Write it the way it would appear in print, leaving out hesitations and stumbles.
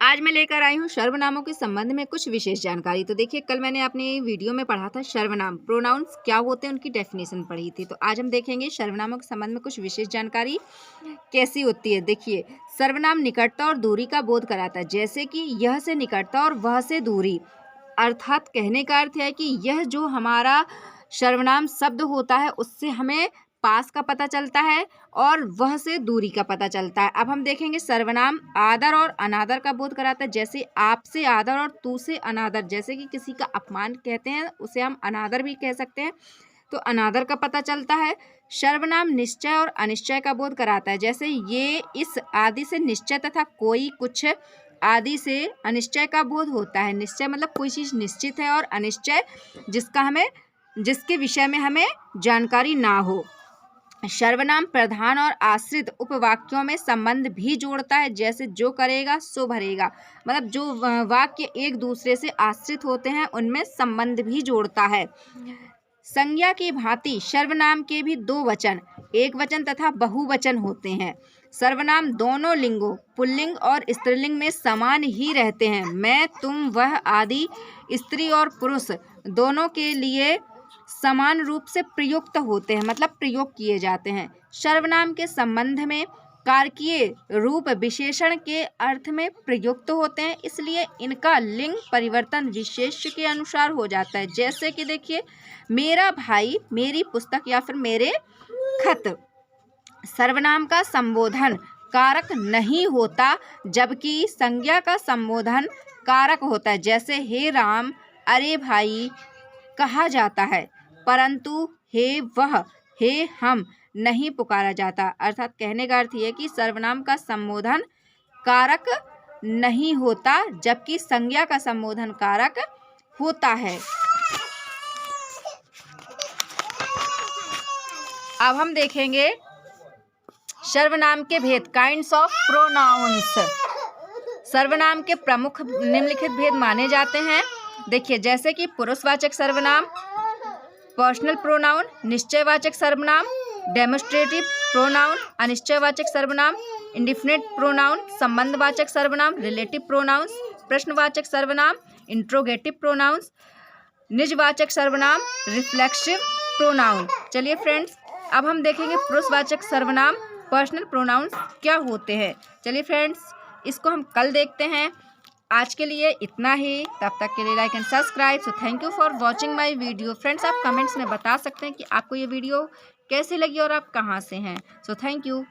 आज मैं लेकर आई हूँ सर्वनामों के संबंध में कुछ विशेष जानकारी। तो देखिए, कल मैंने अपने वीडियो में पढ़ा था सर्वनाम प्रोनाउंस क्या होते हैं, उनकी डेफिनेशन पढ़ी थी। तो आज हम देखेंगे सर्वनामों के संबंध में कुछ विशेष जानकारी कैसी होती है। देखिए, सर्वनाम निकटता और दूरी का बोध कराता है, जैसे कि यह से निकटता और वह से दूरी। अर्थात कहने का अर्थ है कि यह जो हमारा सर्वनाम शब्द होता है उससे हमें पास का पता चलता है और वह से दूरी का पता चलता है। अब हम देखेंगे सर्वनाम आदर और अनादर का बोध कराता है, जैसे आप से आदर और तू से अनादर। जैसे कि किसी का अपमान कहते हैं उसे हम अनादर भी कह सकते हैं, तो अनादर का पता चलता है। सर्वनाम निश्चय और अनिश्चय का बोध कराता है, जैसे ये इस आदि से निश्चय तथा कोई कुछ आदि से अनिश्चय का बोध होता है। निश्चय मतलब कोई चीज़ निश्चित है और अनिश्चय जिसके विषय में हमें जानकारी ना हो। सर्वनाम प्रधान और आश्रित उपवाक्यों में संबंध भी जोड़ता है, जैसे जो करेगा सो भरेगा। मतलब जो वाक्य एक दूसरे से आश्रित होते हैं उनमें संबंध भी जोड़ता है। संज्ञा की भांति सर्वनाम के भी दो वचन, एक वचन तथा बहुवचन होते हैं। सर्वनाम दोनों लिंगों पुल्लिंग और स्त्रीलिंग में समान ही रहते हैं। मैं, तुम, वह आदि स्त्री और पुरुष दोनों के लिए समान रूप से प्रयुक्त होते हैं, मतलब प्रयोग किए जाते हैं। सर्वनाम के संबंध में कारकीय रूप विशेषण के अर्थ में प्रयुक्त होते हैं, इसलिए इनका लिंग परिवर्तन विशेष के अनुसार हो जाता है। जैसे कि देखिए, मेरा भाई, मेरी पुस्तक या फिर मेरे खत। सर्वनाम का संबोधन कारक नहीं होता, जबकि संज्ञा का संबोधन कारक होता है। जैसे हे राम, अरे भाई कहा जाता है, परंतु हे वह, हे हम नहीं पुकारा जाता। अर्थात कहने का अर्थ यह कि सर्वनाम का संबोधन कारक नहीं होता, जबकि संज्ञा का संबोधन कारक होता है। अब हम देखेंगे सर्वनाम के भेद, काइंड्स ऑफ प्रोनाउंस। सर्वनाम के प्रमुख निम्नलिखित भेद माने जाते हैं। देखिए, जैसे कि पुरुषवाचक सर्वनाम, पर्सनल प्रोनाउन, निश्चयवाचक सर्वनाम, डेमोस्ट्रेटिव प्रोनाउन, अनिश्चयवाचक सर्वनाम, इंडिफिनिट प्रोनाउन, संबंधवाचक सर्वनाम, रिलेटिव प्रोनाउंस, प्रश्नवाचक सर्वनाम, इंट्रोगेटिव प्रोनाउंस, निजवाचक सर्वनाम, रिफ्लेक्सिव प्रोनाउन। चलिए फ्रेंड्स, अब हम देखेंगे पुरुषवाचक सर्वनाम, पर्सनल प्रोनाउंस क्या होते हैं। चलिए फ्रेंड्स, इसको हम कल देखते हैं। आज के लिए इतना ही, तब तक के लिए like and subscribe. So thank you for watching my video. Friends, आप कमेंट्स में बता सकते हैं कि आपको ये वीडियो कैसी लगी और आप कहाँ से हैं। So thank you.